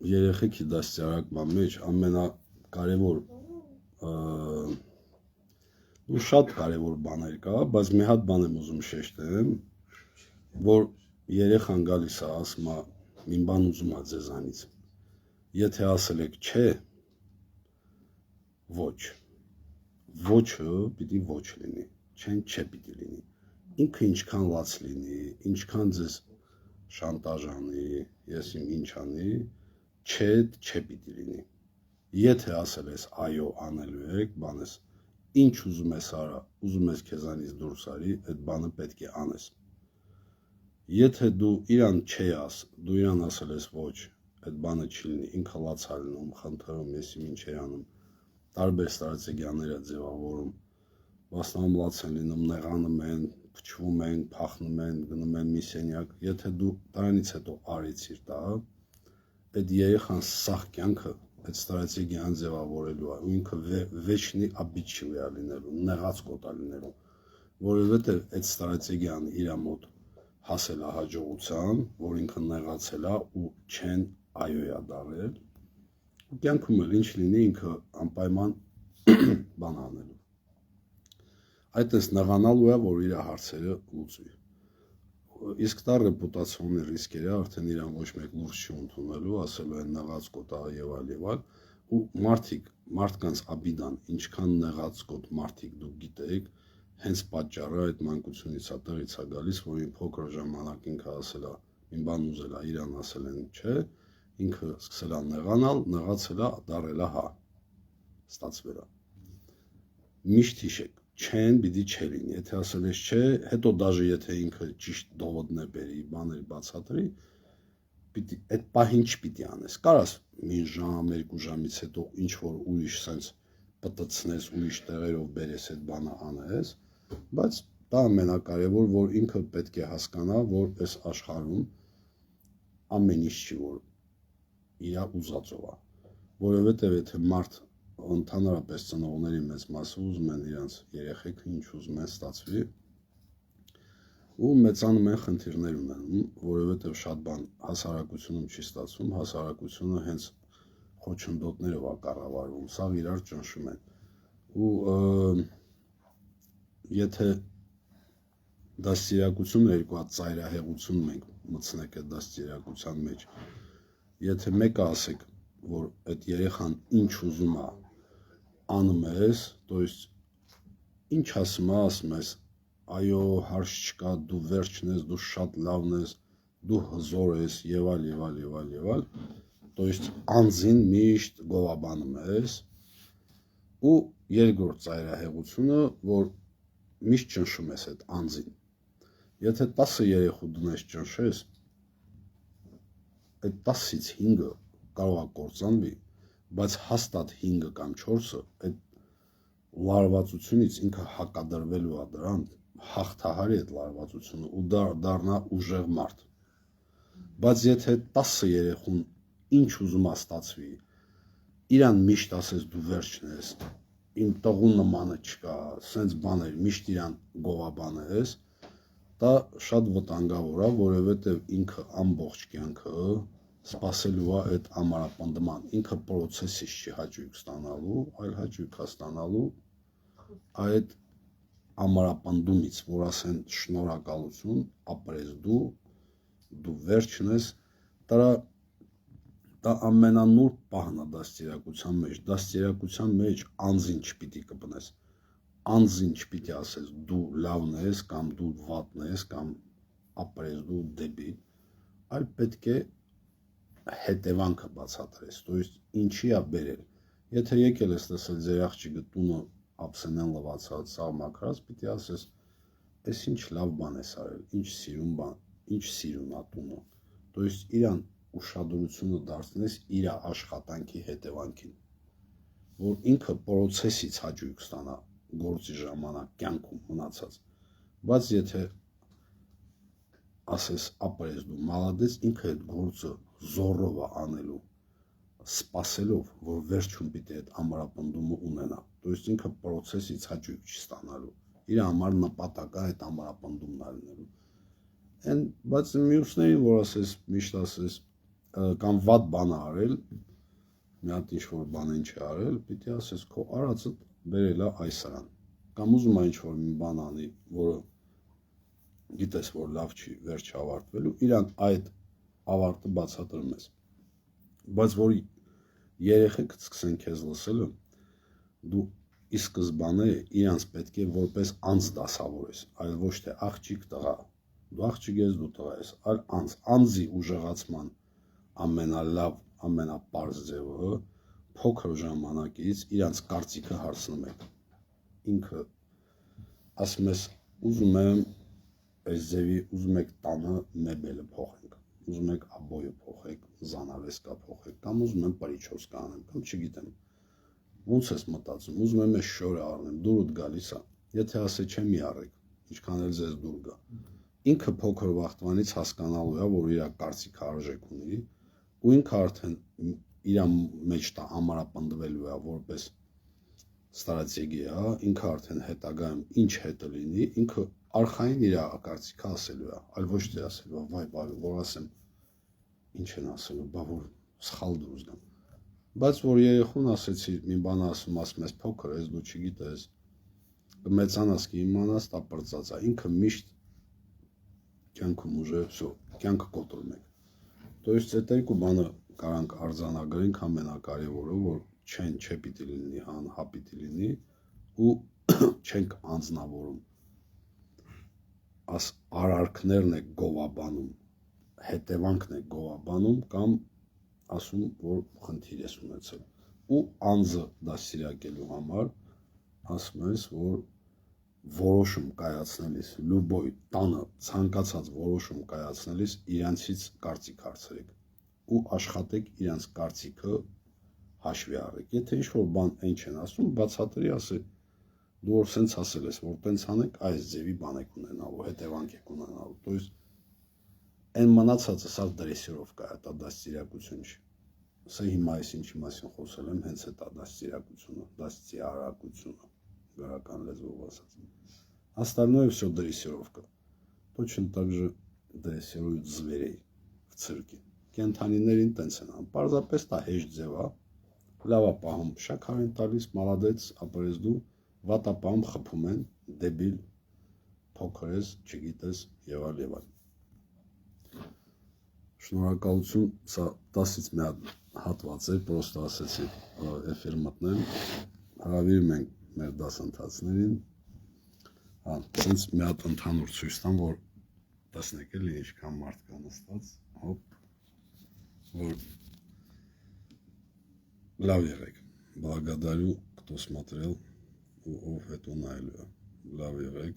Երեխեքի դաստիարակման մեջ ամենակարևոր ու շատ կարևոր բաներ կա, բայց մի հատ բան եմ ուզում շեշտեմ, որ երեխան գալիս է, ասում է, մի բան ուզում է ձեզանից։ Եթե ասել եք չէ, ոչ, ոչը պիտի ոչ լինի, չեն չէ պիտի լինի։ Ինքը ինչքան լաց լինի, ինչքան ձեզ շանտաժ անի, ես իմ ինչ անի, չէ պիտի լինի։ Եթե ասել ես այո անելու եք, բանես, ինչ ուզում ես արա, ուզում ես քեզանից դուրս արի, այդ բանը պետք է անես։ Եթե դու իրան չի դու իրան ասել ես ոչ, այդ բանը չի լինի, ինքը լաց է լինում, խնդրում, ես իմ ինչ էր անում, տարբեր ստրատեգիաներ է ձևավորում, վաստանում լաց են լինում, նեղանում են, փչվում են, փախնում են, գնում են մի սենյակ, եթե դու դրանից հետո արեցիր դա, այդ երեխան սաղ կյանքը այդ ստրատեգիան ձևավորելու է, ու ինքը վեճնի աբիճիվ է լինելու, նեղած կոտ է լինելու, որովհետև այդ ստրատեգիան իր մոտ հասել է հաջողության, որ ինքը նեղացել է ու չեն այո է դարել, ու կյանքում էլ ինչ լինի ինքը անպայման բան անելու։ Այդպես նեղանալու է, որ իր հարցերը լուծվի։ Իսկ դա ռեպուտացիոնի ռիսկեր է, արդեն իրան ոչ մեկ լուրջ չի ընդունելու, ասելու են նեղած կոտա եւ այլ, ու մարդկանց աբիդան, ինչքան նեղած կոտ մարդիկ դուք գիտեք, հենց պատճառը այդ մանկությունից է տեղից է գալիս, որ ինքը փոքր ժամանակ ինքը ասել է, մի բան ուզել է, իրան ասել են չէ, ինքը սկսել է նեղանալ, նեղացել է, դարել է հա, ստացվել է։ Միշտ հիշեք, չեն պիտի չէ լինի, եթե ասել ես չէ, հետո դաժե եթե ինքը ճիշտ դողոդն է բերի, բաներ բացատրի, այդ պահին չպիտի անես, կարաս մի ժամ, 2 ժամից հետո ինչ-որ ուրիշ սենց պտտցնես, ուրիշ տեղերով բերես այդ բանը անես, բայց դա ամենակարևոր, որ ինքը պետք է հասկանա, որ այս աշխարհում ամեն ինչ չի, որ իր ուզածով է, որովհետև եթե մարդ ընդհանրապես ծնողների մեծ մասը ուզում են իրանց երեխեքը ինչ ուզում են ստացվի ու մեծանում են խնդիրներ ունենում, որովհետև շատ բան հասարակությունում չի ստացվում, հասարակությունը հենց խոչընդոտներով է կառավարվում, սաղ իրար ճնշում են ու եթե դաստիարակություն երկու հատ ծայրահեղություն մենք մտցնենք այդ դաստիարակության մեջ, եթե մեկը ասեք, որ այդ երեխան ինչ ուզում է անում ես, то есть ինչ ասում ես, այո, հարց չկա, դու վերջն ես, դու շատ լավն ես, դու հզոր ես եւ այլ, то есть անձին միշտ գովաբանում ես, ու երկրորդ ծայրահեղությունը, որ միշտ ճնշում ես այդ անձին, եթե 10 երեխու դնես ճնշես, այդ 10-ից 5-ը կարող է կործանվի, բայց հաստատ 5-ը կամ 4-ը այդ լարվածությունից ինքը հակադրվելու է դրան, հաղթահարի այդ լարվածությունը ու դառնա ուժեղ մարդ, բայց եթե 10 երեխուն ինչ ուզում է ստացվի, իրան միշտ ասես դու վերջն ես, իմ տղու նմանը չկա, սենց բաներ, միշտ իրան գովաբանես, դա շատ վտանգավոր է, որովհետև ինքը ամբողջ կյանքը սպասելու է այդ ամրապնդման, ինքը պրոցեսից չի հաճույք ստանալու, այլ հաճույք է ստանալու այդ ամրապնդումից, որ ասեն շնորհակալություն, ապրես դու վերջն ես, դա ամենանուրբ պահն է դաստիարակության մեջ անձին չպիտի կպնես, անձին չպիտի ասես դու լավն ես, կամ դու վատն ես, կամ ապրես դու դեպի, այլ պետք է հետևանքը բացատրես, то есть ինչի է բերել, եթե եկել ես տեսել ձեր աղջիկը տունը ափսենեն լվացած, սաղ մաքրած, պիտի ասես, այս ինչ լավ բան ես արել, ինչ սիրուն է տունը, то есть իրան ուշադրությունը դարձնես իր աշխատանքի հետևանքին, որ ինքը պրոցեսից հաճույք ստանա գործի ժամանակ կյանքում մնացած, բայց եթե ասես ապրես դու մալադես, ինքը այդ գործը զորով է անելու, սպասելով, որ վերջում պիտի այդ ամրապնդումը ունենա, то есть ինքը պրոցեսից հաճույք չի ստանալու, իր համար նպատակը այդ ամրապնդումն է լինելու, բայց մյուսներին, որ ասես, միշտ ասես, կամ վատ բան արել, մի հատ ինչ-որ բան ինչ է արել, պիտի ասես, քո արածը բերել է այս սրան, կամ ուզում է ինչ-որ մի բան անի, որը գիտես, որ լավ չի, վերջ ավարտվելու, իրան այդ ավարտը բացատրում ես, բայց որ երեխեք սկսեն քեզ լսելը, դու ի սկզբանե իրանց պետք է որպես անձ դասավորես, այլ ոչ թե աղջիկ տղա, դու աղջիկ ես, դու տղա ես, այլ անձի ուժեղացման ամենալավ, ամենապարզ ձևը փոքր ժամանակից իրանց կարծիքը հարցնում եք, ինքը ասում ես, ուզում եմ այս ձևի, ուզում եք տանը մեբելը փոխենք, ուզում եք աբոյը փոխեք, զանավեսկա փոխեք, կամ ուզում եմ պրիչոս կանեմ, կամ չգիտեմ, ոնց ես մտածում, ուզում եմ այս շորը առնեմ, դուրդ գալիս է, եթե ասե չէ մի առեք, ինչքան էլ ձեզ դուր գա, ինքը փոքր վաղտվանից հասկանալու է, որ իր կարծիքը արժեք ունի, ու ինքը արդեն իր մեջ դա ամրապնդվելու է, որպես ստրատեգիա, ինքը արդեն հետագայում ինչ հետը լինի, ինքը արխային իր կարծիքը ասելու է, այլ ոչ թե ասելու է, վայ, որ ասեմ, ինչ են ասելու, բա որ սխալ դուրս գամ, բայց որ երեխուն ասեցի, մի բան ասում ես փոքր ես, դու չգիտես, կմեծանաս, կիմանաս, դա պրծած է, ինքը միշտ կյանքում ուժը, կյանքը կոտրում եք, то есть այդ երկու բանը կարանք արձանագրենք ամենակարևորը, որ չէ պիտի լինի, հա պիտի լինի ու չենք անձնավորում, արարքներն եք գովաբանում, հետևանքն եք գովաբանում կամ ասում, որ խնդիր ես ունեցել ու անձը դաստիարակելու համար ասում ես, որ որոշում կայացնելիս, լուբոյ տանը ցանկացած որոշում կայացնելիս իրանցից կարծիք հարցրեք ու աշխատեք իրանց կարծիքը հաշվի առեք, եթե ինչ-որ բան այն չեն ասում, բացատրի ասի, դու որ սենց ասել ես, որ տենց անեք, այս ձևի բան եք ունենալու, հետևանք եք ունենալու, то есть այն մնացածը սա դրեսիրովկա է, դա դաստիարակություն չի, սա հիմա այս ինչի մասին խոսել եմ, հենց է դա դաստիարակությունը, գրական լեզվով ասած, остальное все дрессировка, точно так же դրեսիրуют зверей в цирке, կենթանիներին տենց են անում, պարզապես դա հեշտ ձև է, լավ է պահում, շաքար են տալիս, մալադեց, ապրես դու, վատ է պահում, խփում են, դեբիլ, փոքր ես, չգիտես, եւ այլ։ Շնորհակալություն, սա 10-ից մի հատ հատված է, պրոստը ասեցի էֆիր մտնեմ, հրավիրում ենք մեր դասընթացներին, սենց մի հատ ընդհանուր ցույց տամ, որ տեսնեք էլի ինչքան մարդ կա նստած, որ լավ եղեք, благодарю, кто смотрел ու ով հետո նայելու է, լավ եղեք,